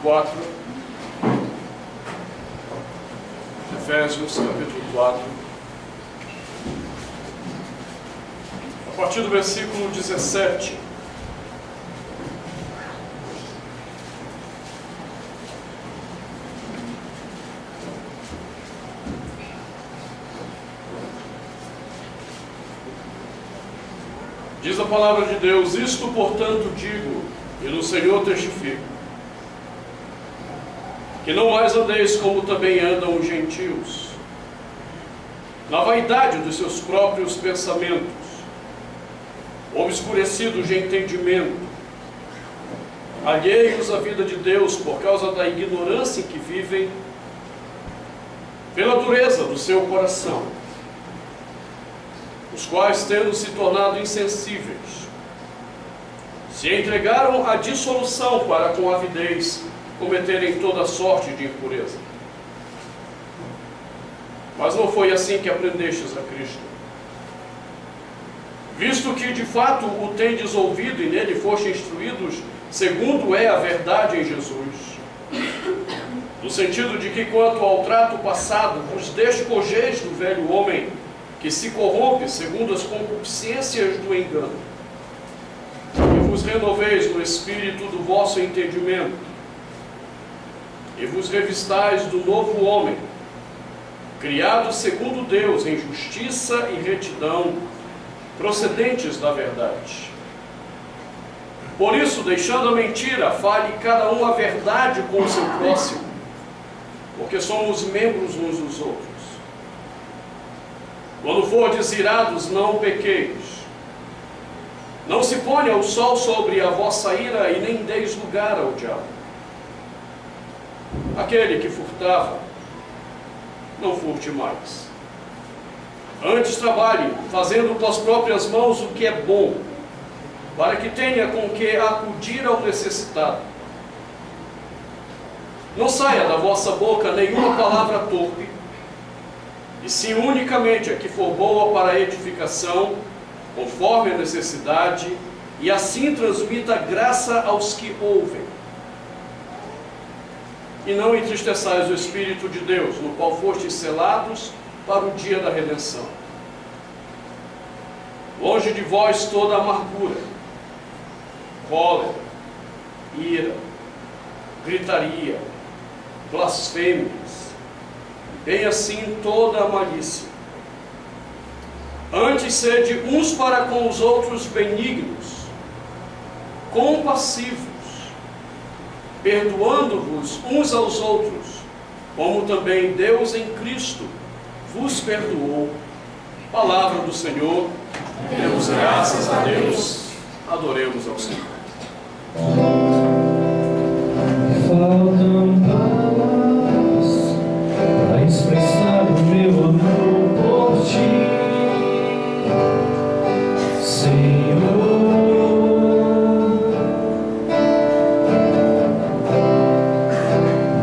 4. Efésios, capítulo 4. A partir do versículo 17. Diz a palavra de Deus: isto, portanto, digo, e no Senhor testifico, que não mais andeis como também andam os gentios, na vaidade dos seus próprios pensamentos, obscurecidos de entendimento, alheios à vida de Deus por causa da ignorância em que vivem, pela dureza do seu coração, os quais, tendo se tornado insensíveis, se entregaram à dissolução para com avidez cometerem toda sorte de impureza. Mas não foi assim que aprendestes a Cristo. Visto que de fato o tendes ouvido e nele fostes instruídos, segundo é a verdade em Jesus, no sentido de que quanto ao trato passado vos despojeis do velho homem, que se corrompe segundo as concupiscências do engano, e vos renoveis no espírito do vosso entendimento, e vos revistais do novo homem, criado segundo Deus em justiça e retidão, procedentes da verdade. Por isso, deixando a mentira, fale cada um a verdade com o seu próximo, porque somos membros uns dos outros. Quando fordes irados, não pequeis. Não se ponha o sol sobre a vossa ira, e nem deis lugar ao diabo. Aquele que furtava, não furte mais. Antes trabalhe, fazendo com as próprias mãos o que é bom, para que tenha com que acudir ao necessitado. Não saia da vossa boca nenhuma palavra torpe, e sim unicamente a que for boa para a edificação, conforme a necessidade, e assim transmita graça aos que ouvem. E não entristeçais o Espírito de Deus, no qual fostes selados para o dia da redenção. Longe de vós toda amargura, cólera, ira, gritaria, blasfêmias, bem assim toda a malícia. Antes sede uns para com os outros benignos, compassivos, perdoando-vos uns aos outros, como também Deus em Cristo vos perdoou. Palavra do Senhor. Demos graças a Deus. Adoremos ao Senhor. Faltam palavras para expressar o meu amor por ti, Senhor.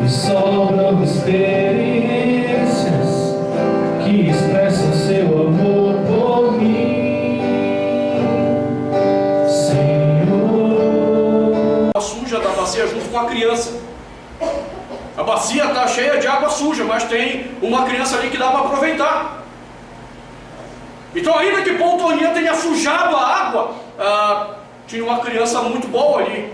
Me sobram experiências que expressam seu amor por mim, Senhor. A suja da bacia junto com a criança. A bacia está cheia de água suja, mas tem uma criança ali que dá para aproveitar. Então, ainda que Poltonia tenha sujado a água, tinha uma criança muito boa ali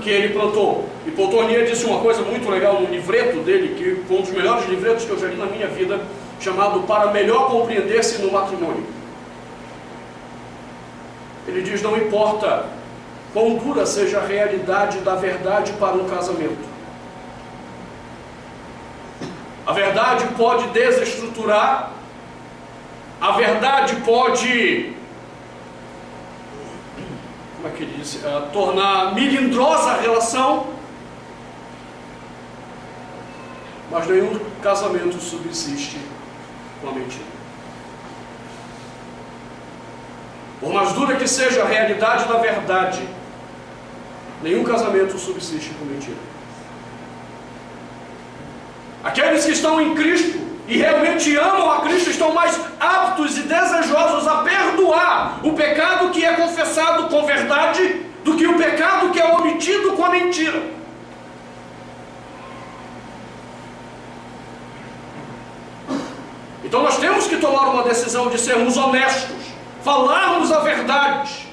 que ele plantou. E Poltonia disse uma coisa muito legal no livreto dele, que foi um dos melhores livretos que eu já li na minha vida, chamado Para Melhor Compreender-se no Matrimônio. Ele diz: não importa quão dura seja a realidade da verdade para um casamento, a verdade pode desestruturar, a verdade pode, como é que ele disse, tornar melindrosa a relação, mas nenhum casamento subsiste com a mentira. Por mais dura que seja a realidade da verdade, nenhum casamento subsiste com mentira. Aqueles que estão em Cristo e realmente amam a Cristo estão mais aptos e desejosos a perdoar o pecado que é confessado com verdade do que o pecado que é omitido com a mentira. Então nós temos que tomar uma decisão de sermos honestos, falarmos a verdade.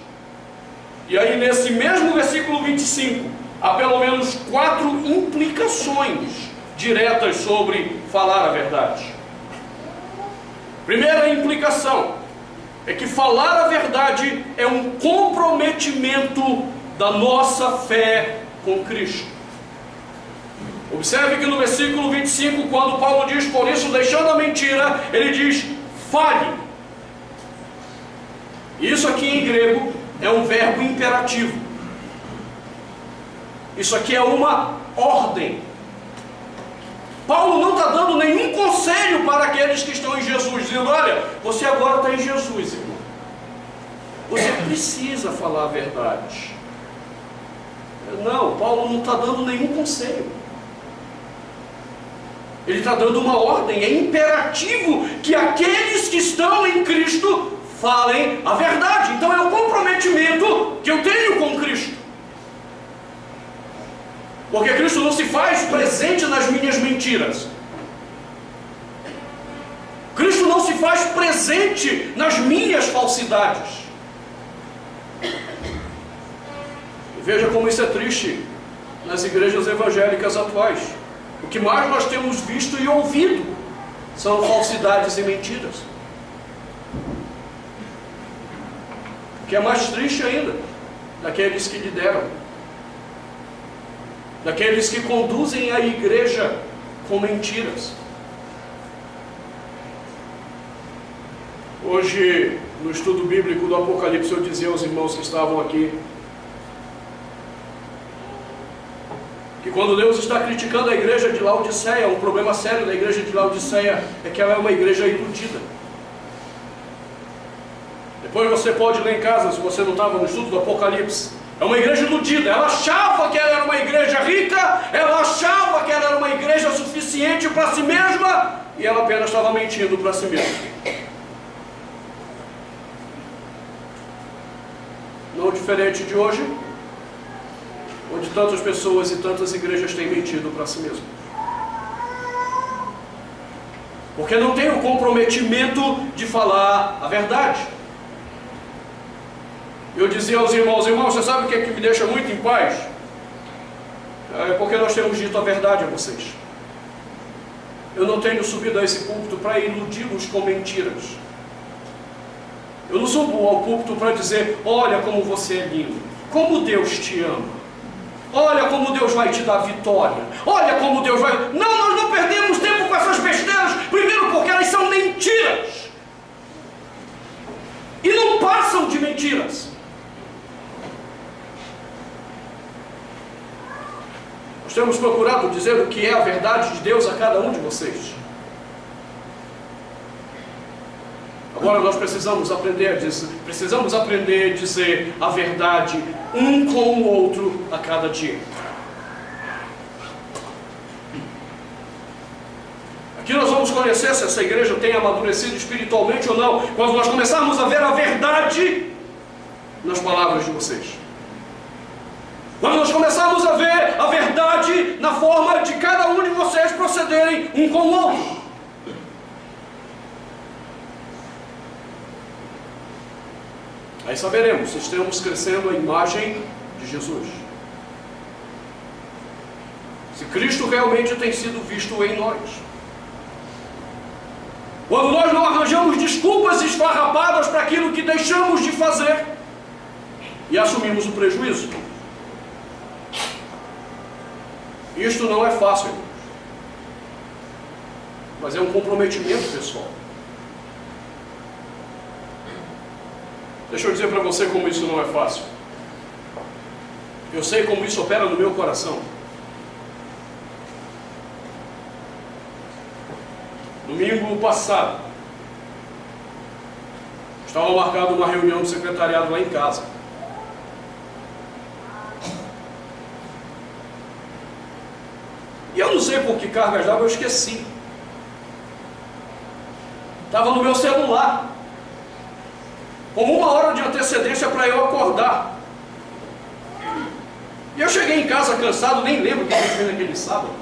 E aí nesse mesmo versículo 25, há pelo menos 4 implicações diretas sobre falar a verdade. Primeira implicação é que falar a verdade é um comprometimento da nossa fé com Cristo. Observe que no versículo 25, quando Paulo diz, por isso deixando a mentira, ele diz, fale. Isso aqui em grego é um verbo imperativo. Isso aqui é uma ordem. Paulo não está dando nenhum conselho para aqueles que estão em Jesus, dizendo, olha, você agora está em Jesus, irmão. Você precisa falar a verdade. Não, Paulo não está dando nenhum conselho. Ele está dando uma ordem, é imperativo que aqueles que estão em Cristo falem a verdade. Então é um comprometimento que eu tenho com Cristo. Porque Cristo não se faz presente nas minhas mentiras. Cristo não se faz presente nas minhas falsidades. E veja como isso é triste nas igrejas evangélicas atuais. O que mais nós temos visto e ouvido são falsidades e mentiras. O que é mais triste ainda, daqueles que lideram, daqueles que conduzem a igreja com mentiras. Hoje, no estudo bíblico do Apocalipse, eu dizia aos irmãos que estavam aqui, que quando Deus está criticando a igreja de Laodiceia, um problema sério da igreja de Laodiceia é que ela é uma igreja iludida. Depois você pode ler em casa, se você não estava no estudo do Apocalipse. É uma igreja iludida. Ela achava que ela era uma igreja rica, ela achava que ela era uma igreja suficiente para si mesma, e ela apenas estava mentindo para si mesma. Não diferente de hoje, onde tantas pessoas e tantas igrejas têm mentido para si mesmo. Porque não tem o comprometimento de falar a verdade. Eu dizia aos irmãos, você sabe o que é que me deixa muito em paz? É porque nós temos dito a verdade a vocês. Eu não tenho subido a esse púlpito para iludi-los com mentiras. Eu não subo ao púlpito para dizer, olha como você é lindo, como Deus te ama. Olha como Deus vai te dar vitória. Olha como Deus vai... Não, nós não perdemos tempo com essas besteiras. Primeiro porque elas são mentiras. E não passam de mentiras. Nós temos procurado dizer o que é a verdade de Deus a cada um de vocês. Agora nós precisamos aprender a dizer a verdade um com o outro a cada dia. Aqui nós vamos conhecer se essa igreja tem amadurecido espiritualmente ou não, quando nós começarmos a ver a verdade nas palavras de vocês. Quando nós começarmos a ver a verdade na forma de cada um de vocês procederem um com o outro. Aí saberemos se estamos crescendo a imagem de Jesus. Se Cristo realmente tem sido visto em nós. Quando nós não arranjamos desculpas esfarrapadas para aquilo que deixamos de fazer e assumimos o prejuízo. Isto não é fácil, irmãos. Mas é um comprometimento pessoal. Deixa eu dizer para você como isso não é fácil. Eu sei como isso opera no meu coração. Domingo passado, estava marcada uma reunião do secretariado lá em casa. E eu não sei por que cargas d'água eu esqueci. Estava no meu celular. Com 1 hora de antecedência para eu acordar. E eu cheguei em casa cansado, nem lembro o que eu fiz naquele sábado.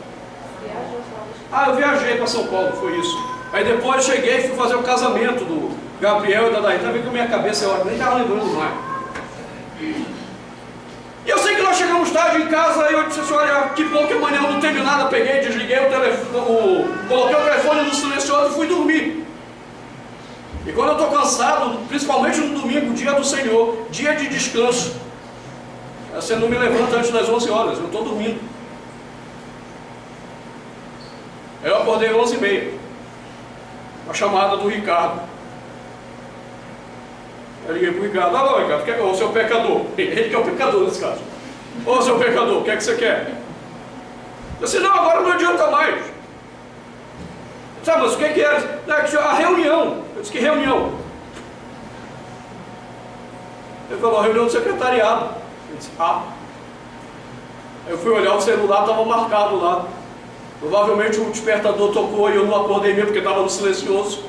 Eu viajei para São Paulo, foi isso. Aí depois cheguei e fui fazer o casamento do Gabriel e da Daí. Tá vendo que a minha cabeça, eu nem estava lembrando mais. E eu sei que nós chegamos tarde em casa, e eu disse assim, olha, que bom que amanhã eu não tenho nada. Peguei, desliguei o telefone, coloquei o telefone no silencioso e fui dormir. E quando eu estou cansado, principalmente no domingo, dia do Senhor, dia de descanso, você não me levanta antes das 11 horas, eu estou dormindo. Eu acordei às 11h30, a chamada do Ricardo. Eu liguei para o Ricardo, alô Ricardo, ô seu pecador, ele que é o pecador nesse caso. Ô seu pecador, o que é que você quer? Eu disse, não, agora não adianta mais. Sabe, mas o que era? A reunião. Eu disse, que reunião? Ele falou, reunião do secretariado. Eu disse, ah. Aí eu fui olhar, o celular estava marcado lá. Provavelmente o despertador tocou e eu não acordei mesmo porque estava no silencioso.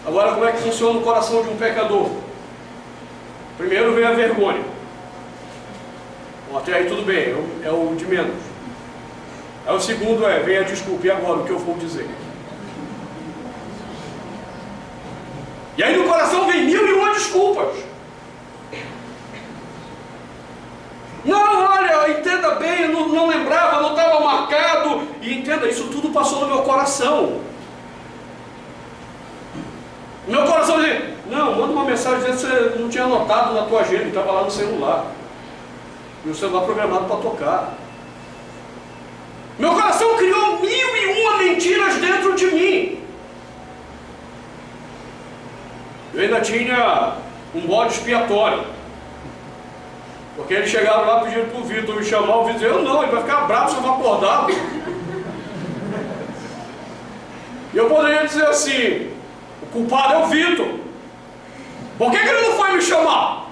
Agora, como é que funciona o coração de um pecador? Primeiro vem a vergonha. Bom, até aí tudo bem, é o de menos. Aí o segundo vem a desculpa, e agora o que eu vou dizer? E aí no coração vem 1001 desculpas. Não, olha, entenda bem, eu não lembrava, não estava marcado. E entenda, isso tudo passou no meu coração. Meu coração dizia, não, manda uma mensagem dizendo que você não tinha anotado na tua agenda, estava lá no celular. E o celular programado para tocar. Meu coração criou 1001 mentiras dentro de mim. Eu ainda tinha um bode expiatório. Porque eles chegaram lá pedindo para o Vitor me chamar, o Vitor dizia, eu não, ele vai ficar bravo se eu for acordado. E eu poderia dizer assim, o culpado é o Vitor. Por que ele não foi me chamar?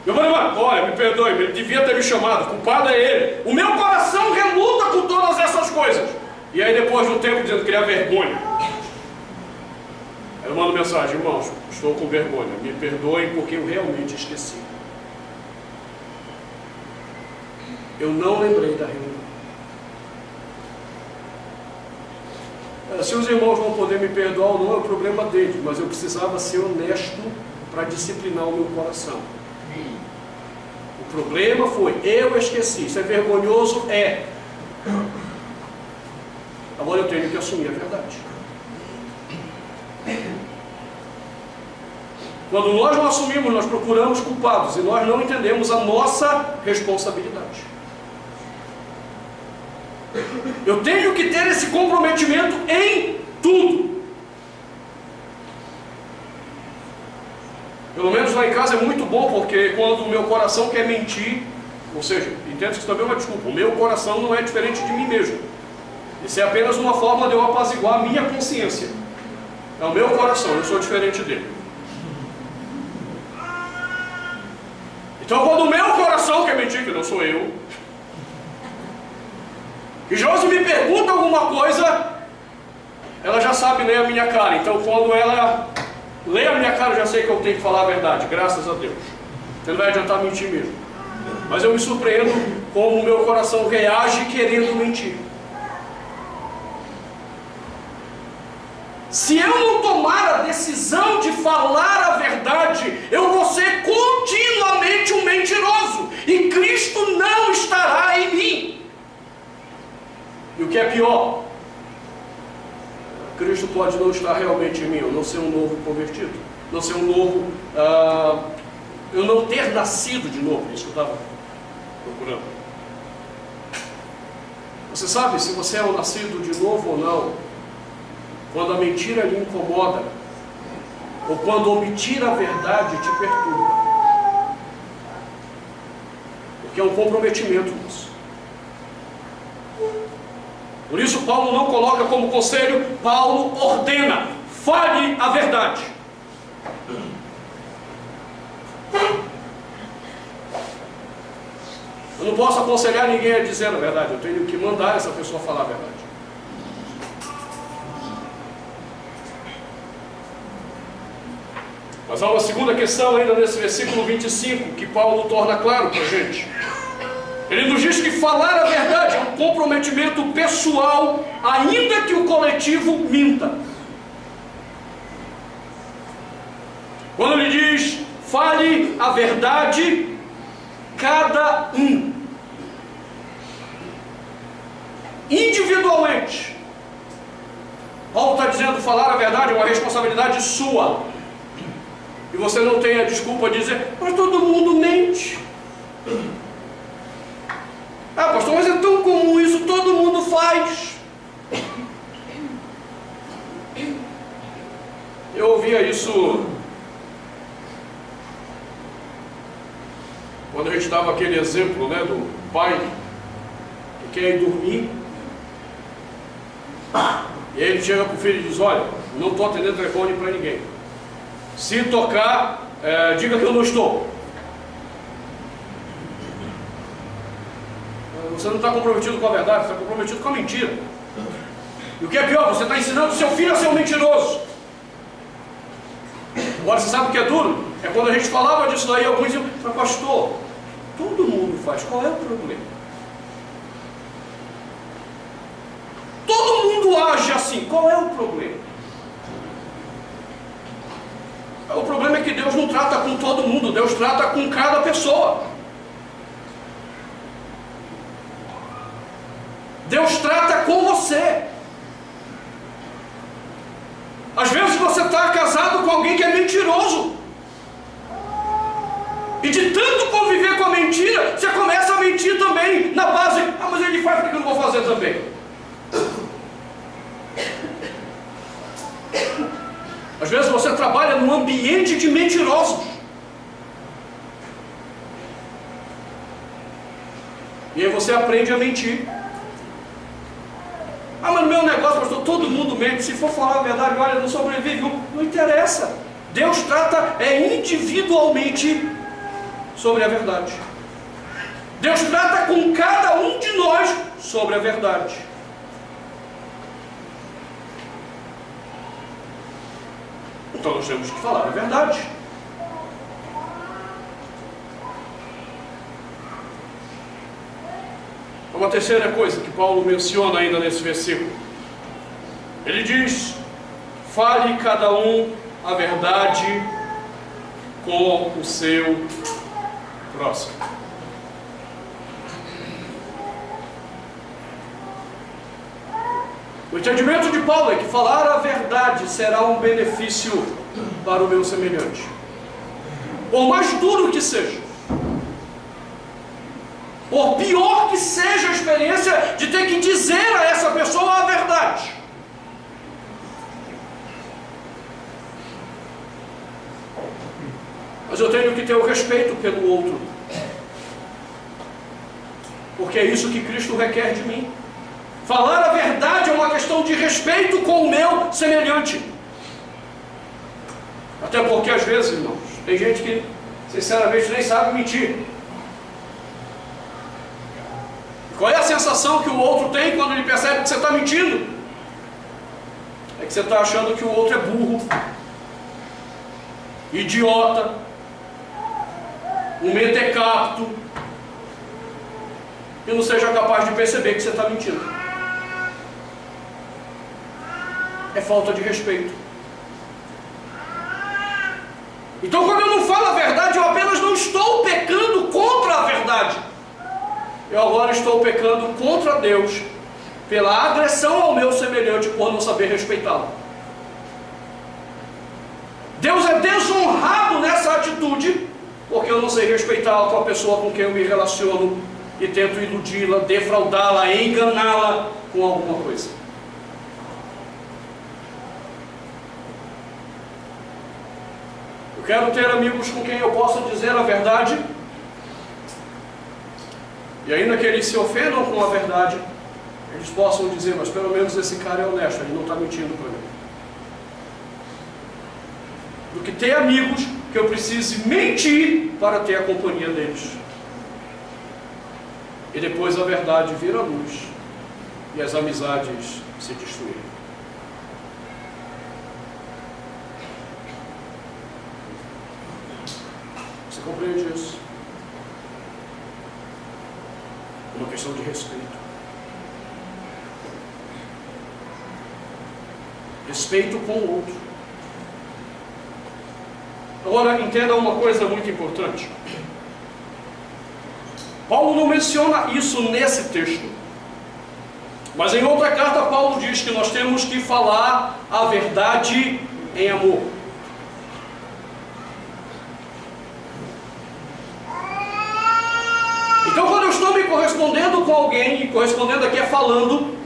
Eu falei, olha, me perdoe, ele devia ter me chamado, o culpado é ele. O meu coração reluta com todas essas coisas. E aí depois de um tempo dizendo que ele é vergonha. Eu mando mensagem, irmãos, estou com vergonha, me perdoem porque eu realmente esqueci. Eu não lembrei da reunião. Se os irmãos vão poder me perdoar ou não, é o problema deles, mas eu precisava ser honesto para disciplinar o meu coração. O problema foi, eu esqueci. Isso é vergonhoso? É. Agora eu tenho que assumir a verdade. Quando nós não assumimos, nós procuramos culpados e nós não entendemos a nossa responsabilidade. Eu tenho que ter esse comprometimento em tudo. Pelo menos lá em casa é muito bom, porque quando o meu coração quer mentir, ou seja, entendo que isso também é uma desculpa, o meu coração não é diferente de mim mesmo. Isso é apenas uma forma de eu apaziguar a minha consciência. É o meu coração, eu sou diferente dele. Então quando o meu coração quer mentir, que não sou eu, e Josi me pergunta alguma coisa, ela já sabe ler a minha cara. Então quando ela lê a minha cara, eu já sei que eu tenho que falar a verdade, graças a Deus. Não vai adiantar mentir mesmo. Mas eu me surpreendo como o meu coração reage querendo mentir. Se eu não tomar a decisão de falar a verdade, eu vou ser continuamente um mentiroso. E Cristo não estará em mim. E o que é pior, Cristo pode não estar realmente em mim, eu não ser um novo convertido, não ser um novo, eu não ter nascido de novo, é isso que eu estava procurando. Você sabe se você é um nascido de novo ou não, quando a mentira lhe incomoda, ou quando omitir a verdade te perturba. Porque é um comprometimento nisso. Por isso Paulo não coloca como conselho, Paulo ordena, fale a verdade. Eu não posso aconselhar ninguém a dizer a verdade, eu tenho que mandar essa pessoa falar a verdade. Mas há uma segunda questão ainda nesse versículo 25, que Paulo torna claro para a gente. Ele nos diz que falar a verdade é um comprometimento pessoal, ainda que o coletivo minta. Quando ele diz, fale a verdade, cada um, individualmente. Paulo está dizendo, falar a verdade é uma responsabilidade sua. E você não tem a desculpa de dizer, mas todo mundo mente. Ah, pastor, mas é tão comum isso, todo mundo faz. Eu ouvia isso quando a gente dava aquele exemplo, né, do pai que quer ir dormir. E aí ele chega para o filho e diz, olha, não estou atendendo telefone para ninguém. Se tocar, diga que eu não estou. Você não está comprometido com a verdade, você está comprometido com a mentira. E o que é pior, você está ensinando o seu filho a ser um mentiroso. Agora, você sabe o que é duro? É quando a gente falava disso daí, alguns diziam, mas pastor, todo mundo faz, qual é o problema? Todo mundo age assim, qual é o problema? O problema é que Deus não trata com todo mundo, Deus trata com cada pessoa. Deus trata com você. Às vezes você está casado com alguém que é mentiroso. E de tanto conviver com a mentira, você começa a mentir também, na base, mas ele faz, por que eu não vou fazer também? Às vezes você trabalha num ambiente de mentirosos. E aí você aprende a mentir. Ah, mas no meu negócio, pastor, todo mundo mente. Se for falar a verdade, olha, não sobrevive. Não interessa. Deus trata individualmente sobre a verdade. Deus trata com cada um de nós sobre a verdade. Então nós temos que falar a verdade. Uma terceira coisa que Paulo menciona ainda nesse versículo. Ele diz, fale cada um a verdade com o seu próximo. O entendimento de Paulo é que falar a verdade será um benefício para o meu semelhante. Por mais duro que seja, por pior que seja a experiência de ter que dizer a essa pessoa a verdade, mas eu tenho que ter o respeito pelo outro, porque é isso que Cristo requer de mim. Falar a verdade é uma questão de respeito com o meu semelhante. Até porque às vezes, irmãos, tem gente que sinceramente nem sabe mentir. Qual é a sensação que o outro tem quando ele percebe que você está mentindo? É que você está achando que o outro é burro, idiota, um mentecapto, e não seja capaz de perceber que você está mentindo. É falta de respeito. Então, quando eu não falo a verdade, eu apenas não estou pecando contra a verdade. Eu agora estou pecando contra Deus pela agressão ao meu semelhante por não saber respeitá-lo. Deus é desonrado nessa atitude porque eu não sei respeitá-lo com a pessoa com quem eu me relaciono e tento iludi-la, defraudá-la, enganá-la com alguma coisa. Eu quero ter amigos com quem eu possa dizer a verdade, e ainda que eles se ofendam com a verdade, eles possam dizer, mas pelo menos esse cara é honesto, ele não está mentindo para mim. Do que ter amigos que eu precise mentir para ter a companhia deles. E depois a verdade vir à luz e as amizades se destruírem. Você compreende isso? questão de respeito. Respeito com o outro. Agora, entenda uma coisa muito importante. Paulo não menciona isso nesse texto. Mas em outra carta, Paulo diz que nós temos que falar a verdade em amor. Então, quando eu estou me correspondendo com alguém, e correspondendo aqui é falando,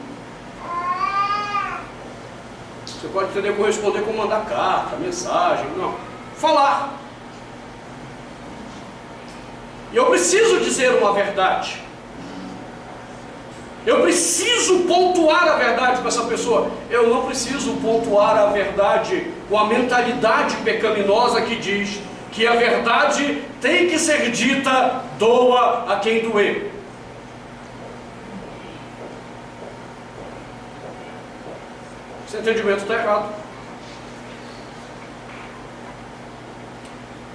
você pode entender corresponder como mandar carta, mensagem, não. Falar. E eu preciso dizer uma verdade. Eu preciso pontuar a verdade para essa pessoa. Eu não preciso pontuar a verdade com a mentalidade pecaminosa que diz que a verdade tem que ser dita, doa a quem doer. Esse entendimento está errado.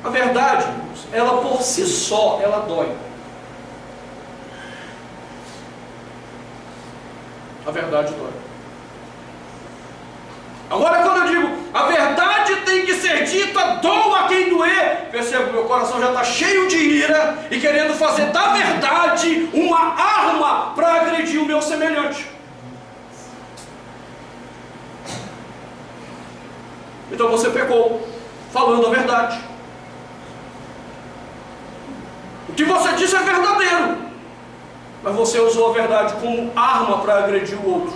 A verdade, ela por si só, ela dói. A verdade dói. Agora, quando eu digo, a verdade tem que ser dita, doa quem doer, percebo, meu coração já está cheio de ira e querendo fazer da verdade uma arma para agredir o meu semelhante. Então você pecou, falando a verdade. O que você disse é verdadeiro, mas você usou a verdade como arma para agredir o outro.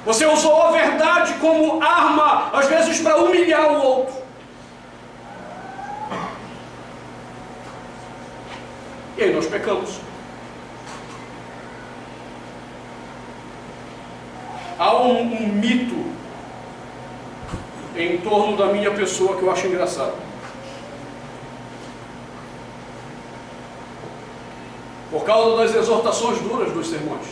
Você usou a verdade como arma, às vezes, para humilhar o outro. E aí nós pecamos. Há um mito em torno da minha pessoa que eu acho engraçado. Por causa das exortações duras dos sermões,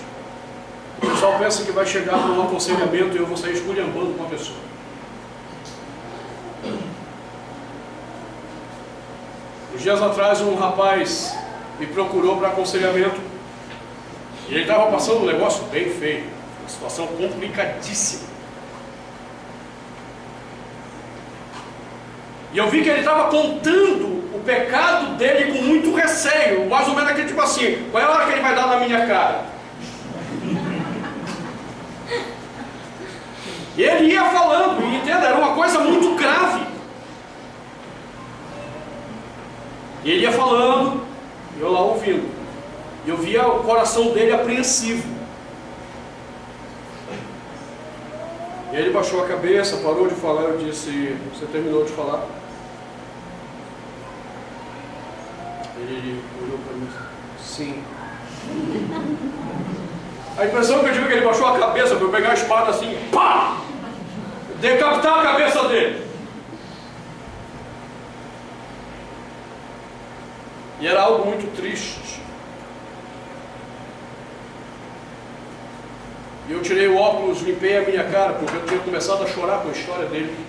o pessoal pensa que vai chegar para um aconselhamento e eu vou sair esculhambando com a pessoa. Uns dias atrás um rapaz me procurou para aconselhamento e ele estava passando um negócio bem feio, uma situação complicadíssima. E eu vi que ele estava contando o pecado dele com muito receio, mais ou menos aquele tipo assim, qual é a hora que ele vai dar na minha cara? E ele ia falando, e entenda, era uma coisa muito grave. E ele ia falando, e eu lá ouvindo. E eu via o coração dele apreensivo. E ele baixou a cabeça, parou de falar, eu disse, você terminou de falar? Ele olhou para mim e disse, sim. A impressão que eu tive é que ele baixou a cabeça para eu pegar a espada assim, pá! Decapitar a cabeça dele. E era algo muito triste. E eu tirei o óculos, limpei a minha cara, porque eu tinha começado a chorar com a história dele.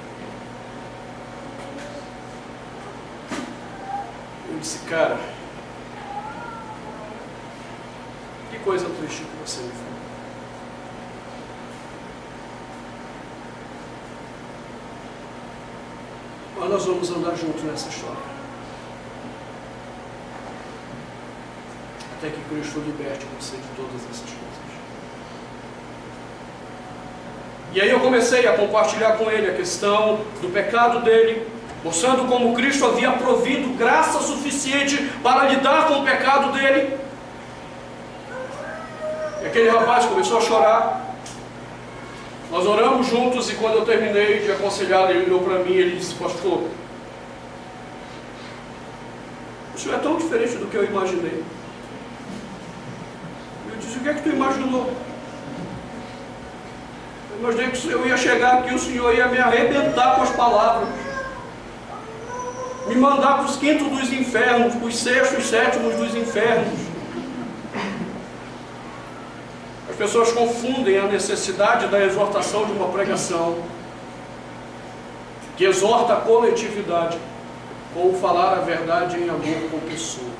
Eu disse, cara, que coisa triste que você me falou. Mas nós vamos andar juntos nessa história. Até que Cristo liberte você de todas essas coisas. E aí eu comecei a compartilhar com ele a questão do pecado dele, mostrando como Cristo havia provido graça suficiente para lidar com o pecado dele. E aquele rapaz começou a chorar. Nós oramos juntos e quando eu terminei de aconselhá-lo, ele olhou para mim e ele disse, pastor, o senhor é tão diferente do que eu imaginei. Eu disse, o que é que tu imaginou? Eu imaginei que eu ia chegar aqui e o senhor ia me arrebentar com as palavras. Me mandar para os quintos dos infernos, para os sextos e sétimos dos infernos. As pessoas confundem a necessidade da exortação de uma pregação que exorta a coletividade com falar a verdade em amor com pessoas.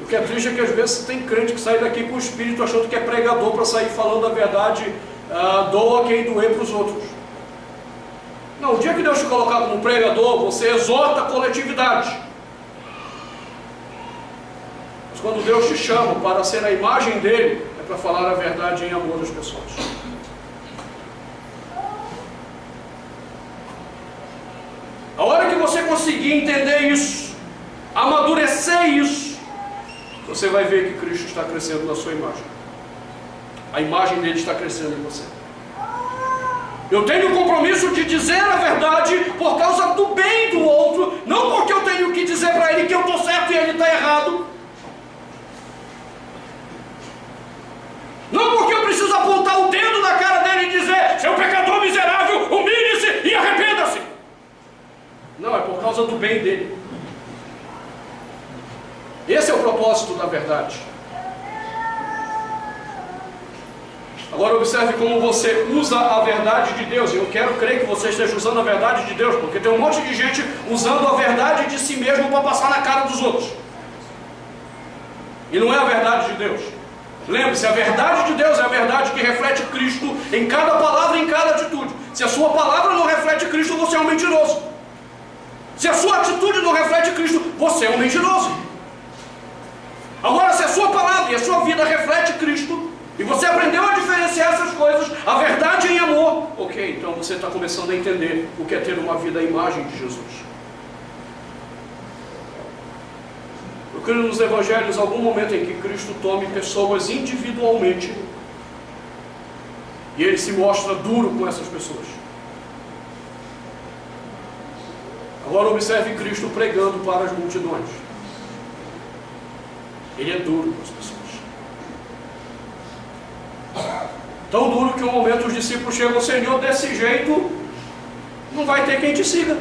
O que é triste é que às vezes tem crente que sai daqui com o espírito achando que é pregador para sair falando a verdade, doa quem doer para os outros. Não, o dia que Deus te colocar como pregador, você exorta a coletividade. Mas quando Deus te chama para ser a imagem dele, é para falar a verdade em amor das pessoas. A hora que você conseguir entender isso, amadurecer isso, você vai ver que Cristo está crescendo na sua imagem. A imagem dele está crescendo em você. Eu tenho o compromisso de dizer a verdade por causa do bem do outro, não porque eu tenho que dizer para ele que eu estou certo e ele está errado. Não porque eu preciso apontar o dedo na cara dele e dizer: seu pecador miserável, humilhe-se e arrependa-se. Não, é por causa do bem dele. Esse é o propósito da verdade. Agora observe como você usa a verdade de Deus. Eu quero crer que você esteja usando a verdade de Deus, porque tem um monte de gente usando a verdade de si mesmo para passar na cara dos outros. E não é a verdade de Deus. Lembre-se, a verdade de Deus é a verdade que reflete Cristo em cada palavra e em cada atitude. Se a sua palavra não reflete Cristo, você é um mentiroso. Se a sua atitude não reflete Cristo, você é um mentiroso. Agora, se a sua palavra e a sua vida reflete Cristo, e você aprendeu a diferenciar essas coisas, a verdade em amor, ok, então você está começando a entender o que é ter uma vida à imagem de Jesus. Eu creio nos evangelhos algum momento em que Cristo tome pessoas individualmente e ele se mostra duro com essas pessoas. Agora observe Cristo pregando para as multidões. Ele é duro com as pessoas. Tão duro que um momento os discípulos chegam: Senhor, desse jeito não vai ter quem te siga.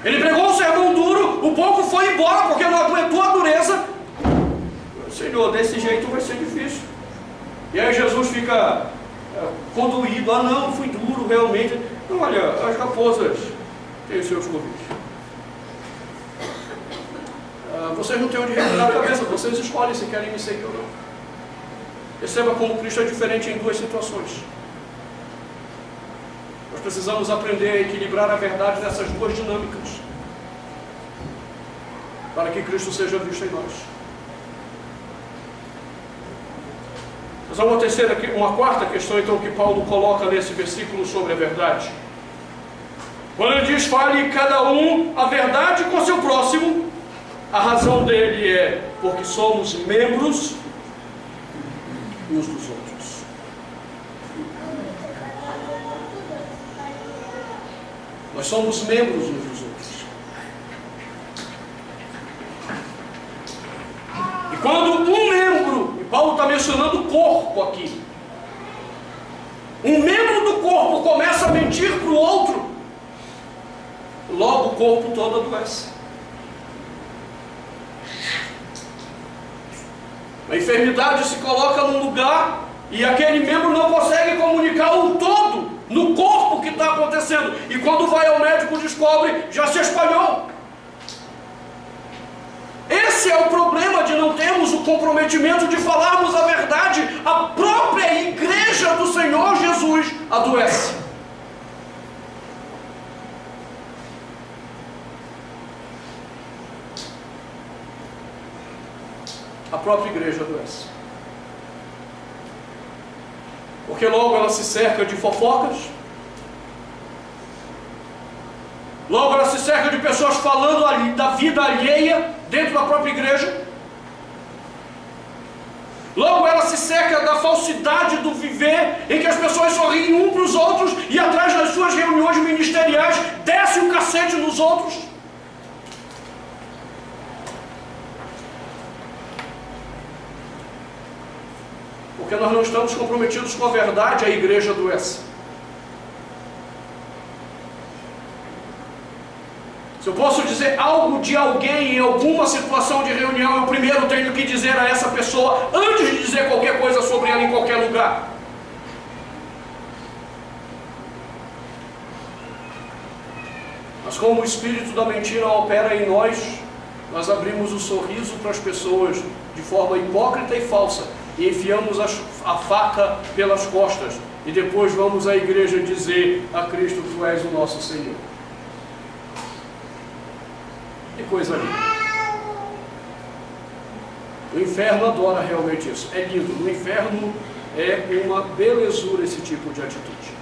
Ele pregou um sermão duro, o povo foi embora porque não aguentou a dureza. Senhor, desse jeito vai ser difícil. E aí Jesus fica condoído: ah não, fui duro realmente. Não, olha, as raposas têm os seus covis. Vocês não têm onde reclinar a cabeça, vocês escolhem se querem me seguir ou não. Perceba como Cristo é diferente em duas situações. Nós precisamos aprender a equilibrar a verdade nessas duas dinâmicas, para que Cristo seja visto em nós. Mas há uma quarta questão então que Paulo coloca nesse versículo sobre a verdade. Quando ele diz: fale cada um a verdade com seu próximo, a razão dele é porque somos membros uns dos outros. Nós somos membros uns dos outros. E quando um membro, e Paulo está mencionando o corpo aqui, um membro do corpo começa a mentir para o outro, logo o corpo todo adoece. A enfermidade se coloca num lugar e aquele membro não consegue comunicar o todo no corpo que está acontecendo. E quando vai ao médico descobre, já se espalhou. Esse é o problema de não termos o comprometimento de falarmos a verdade. A própria igreja do Senhor Jesus adoece. A própria igreja adoece. Porque logo ela se cerca de fofocas, logo ela se cerca de pessoas falando ali da vida alheia dentro da própria igreja, logo ela se cerca da falsidade do viver, em que as pessoas sorriem uns para os outros e atrás das suas reuniões ministeriais desce o cacete nos outros. Porque nós não estamos comprometidos com a verdade, a igreja adoece. Se eu posso dizer algo de alguém em alguma situação de reunião, eu primeiro tenho que dizer a essa pessoa, antes de dizer qualquer coisa sobre ela em qualquer lugar. Mas como o espírito da mentira opera em nós, nós abrimos o sorriso para as pessoas de forma hipócrita e falsa e enfiamos a faca pelas costas e depois vamos à igreja dizer a Cristo: Tu és o nosso Senhor. Que coisa linda. O inferno adora realmente isso. É lindo. No inferno é uma belezura esse tipo de atitude.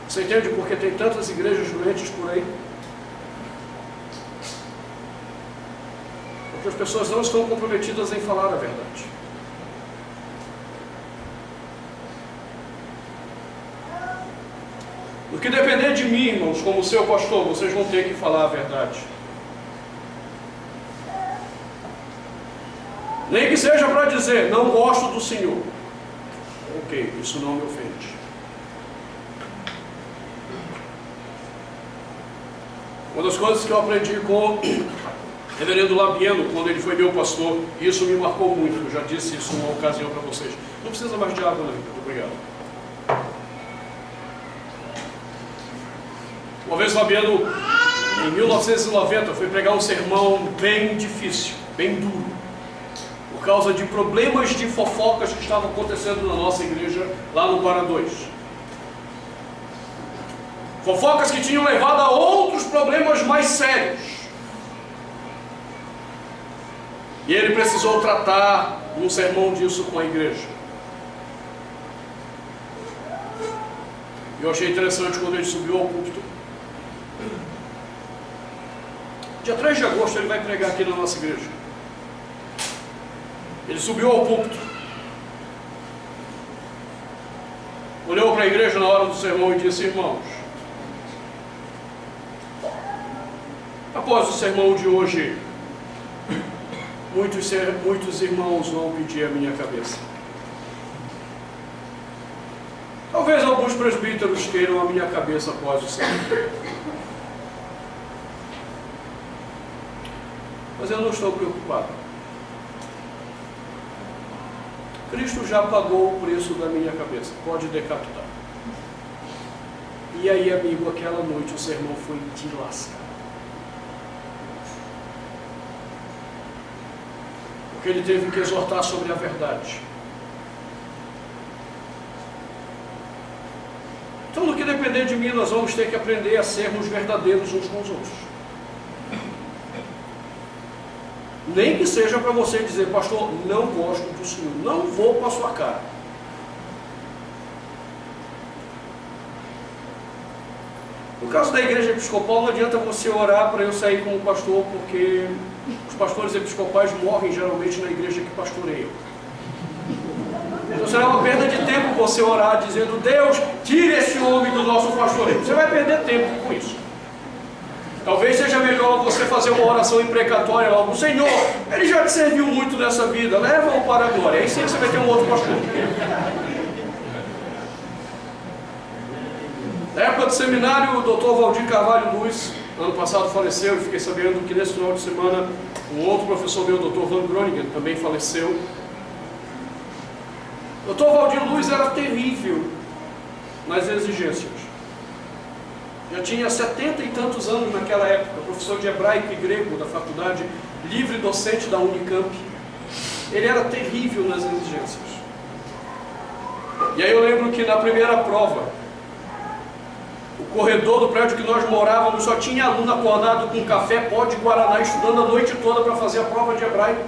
Você entende por que tem tantas igrejas doentes por aí? Porque as pessoas não estão comprometidas em falar a verdade. No que depender de mim, irmãos, como seu pastor, vocês vão ter que falar a verdade. Nem que seja para dizer: não gosto do Senhor. Ok, isso não me ofende. Uma das coisas que eu aprendi com o reverendo Labieno, quando ele foi meu pastor, e isso me marcou muito, eu já disse isso numa ocasião para vocês. Não precisa mais de água, não, muito obrigado. Uma vez Labieno, em 1990, foi pregar um sermão bem difícil, bem duro, por causa de problemas de fofocas que estavam acontecendo na nossa igreja, lá no Guará 2. Fofocas que tinham levado a outros problemas mais sérios. E ele precisou tratar um sermão disso com a igreja. Eu achei interessante quando ele subiu ao púlpito. Dia 3 de agosto ele vai pregar aqui na nossa igreja. Ele subiu ao púlpito, olhou para a igreja na hora do sermão e disse: irmãos, após o sermão de hoje, muitos irmãos vão pedir a minha cabeça. Talvez alguns presbíteros queiram a minha cabeça após o sermão. Mas eu não estou preocupado. Cristo já pagou o preço da minha cabeça. Pode decapitar. E aí, amigo, aquela noite o sermão foi de lascar. Porque ele teve que exortar sobre a verdade. Então, no que depender de mim, nós vamos ter que aprender a sermos verdadeiros uns com os outros. Nem que seja para você dizer: pastor, não gosto do Senhor, não vou com a sua cara. No caso da igreja episcopal, não adianta você orar para eu sair como pastor, porque os pastores episcopais morrem geralmente na igreja que pastoreiam. Então será uma perda de tempo você orar dizendo: Deus, tire esse homem do nosso pastoreio. Você vai perder tempo com isso. Talvez seja melhor você fazer uma oração imprecatória logo: Senhor, ele já te serviu muito nessa vida, leva-o para a glória. Aí sim você vai ter um outro pastor. Na época do seminário, o Dr. Valdir Carvalho Luz, ano passado faleceu, e fiquei sabendo que nesse final de semana um outro professor meu, o Dr. Van Groningen, também faleceu. O Dr. Valdir Luz era terrível nas exigências. Já tinha 70 e tantos anos naquela época, professor de hebraico e grego da faculdade, livre docente da Unicamp. Ele era terrível nas exigências. E aí eu lembro que na primeira prova, o corredor do prédio que nós morávamos só tinha aluno acordado com café, pó de guaraná, estudando a noite toda para fazer a prova de hebraico.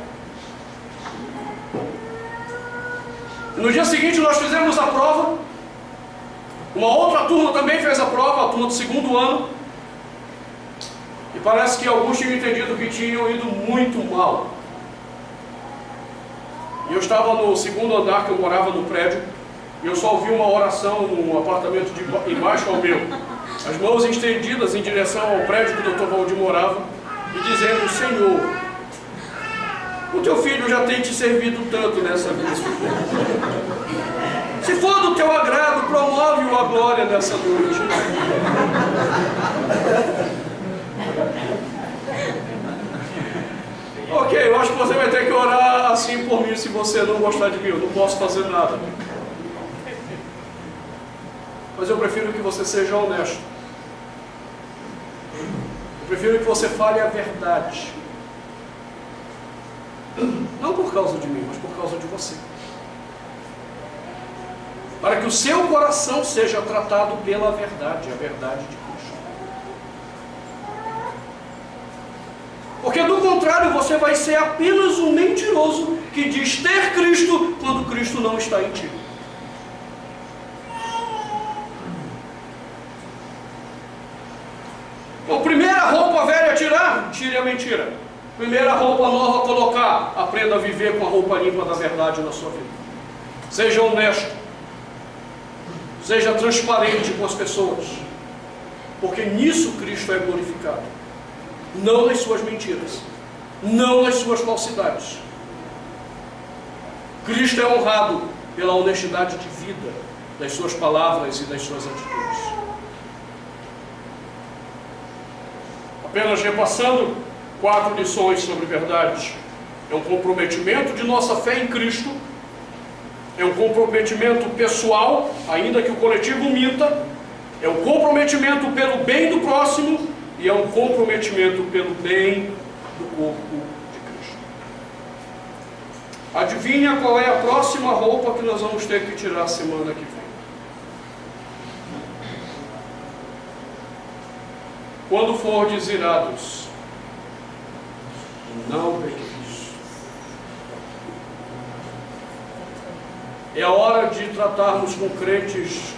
No dia seguinte nós fizemos a prova. Uma outra turma também fez a prova, a turma do segundo ano. E parece que alguns tinham entendido que tinham ido muito mal. E eu estava no segundo andar, que eu morava no prédio, e eu só ouvi uma oração no apartamento de embaixo ao meu. As mãos estendidas em direção ao prédio que o Dr. Valdir morava, e dizendo: Senhor, o teu filho já tem te servido tanto nessa vida. Se for do teu agrado, promove-o à glória nessa noite. Ok, eu acho que você vai ter que orar assim por mim se você não gostar de mim. Eu não posso fazer nada. Mas eu prefiro que você seja honesto. Eu prefiro que você fale a verdade. Não por causa de mim, mas por causa de você. Para que o seu coração seja tratado pela verdade, a verdade de Cristo. Porque do contrário, você vai ser apenas um mentiroso que diz ter Cristo quando Cristo não está em ti. Bom, primeira roupa velha tirar, tire a mentira. Primeira roupa nova colocar, aprenda a viver com a roupa limpa da verdade na sua vida. Seja honesto. Seja transparente com as pessoas. Porque nisso Cristo é glorificado. Não nas suas mentiras. Não nas suas falsidades. Cristo é honrado pela honestidade de vida das suas palavras e das suas atitudes. Apenas repassando 4 lições sobre verdade. É um comprometimento de nossa fé em Cristo. É um comprometimento pessoal, ainda que o coletivo minta. É um comprometimento pelo bem do próximo. E é um comprometimento pelo bem do corpo de Cristo. Adivinha qual é a próxima roupa que nós vamos ter que tirar semana que vem? Quando fordes irados, não pequeis. É a hora de tratarmos com crentes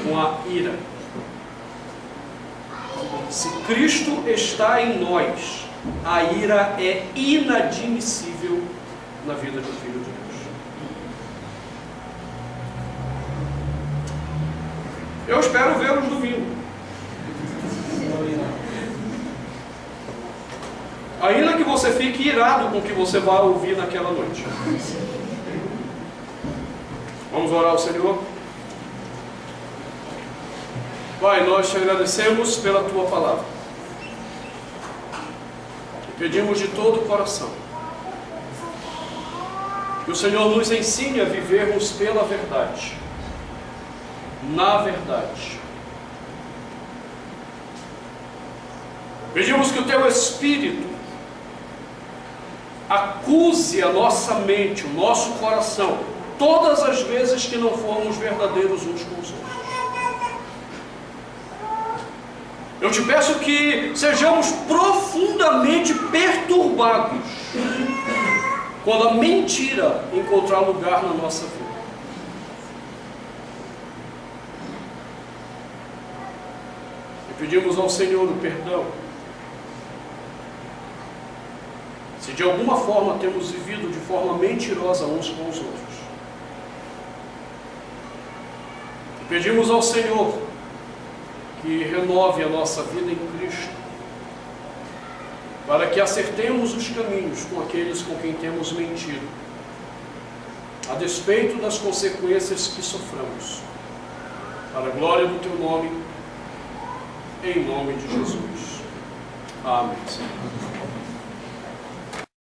com a ira. Se Cristo está em nós, a ira é inadmissível na vida do Filho de Deus. Eu espero vê-los domingo. Ainda que você fique irado com o que você vai ouvir naquela noite. Vamos orar ao Senhor? Pai, nós te agradecemos pela Tua palavra. E pedimos de todo o coração que o Senhor nos ensine a vivermos pela verdade. Na verdade. Pedimos que o Teu Espírito acuse a nossa mente, o nosso coração, todas as vezes que não formos verdadeiros uns com os outros. Eu te peço que sejamos profundamente perturbados quando a mentira encontrar lugar na nossa vida. E pedimos ao Senhor o perdão se de alguma forma temos vivido de forma mentirosa uns com os outros. E pedimos ao Senhor que renove a nossa vida em Cristo, para que acertemos os caminhos com aqueles com quem temos mentido, a despeito das consequências que soframos, para a glória do Teu nome, em nome de Jesus. Amém.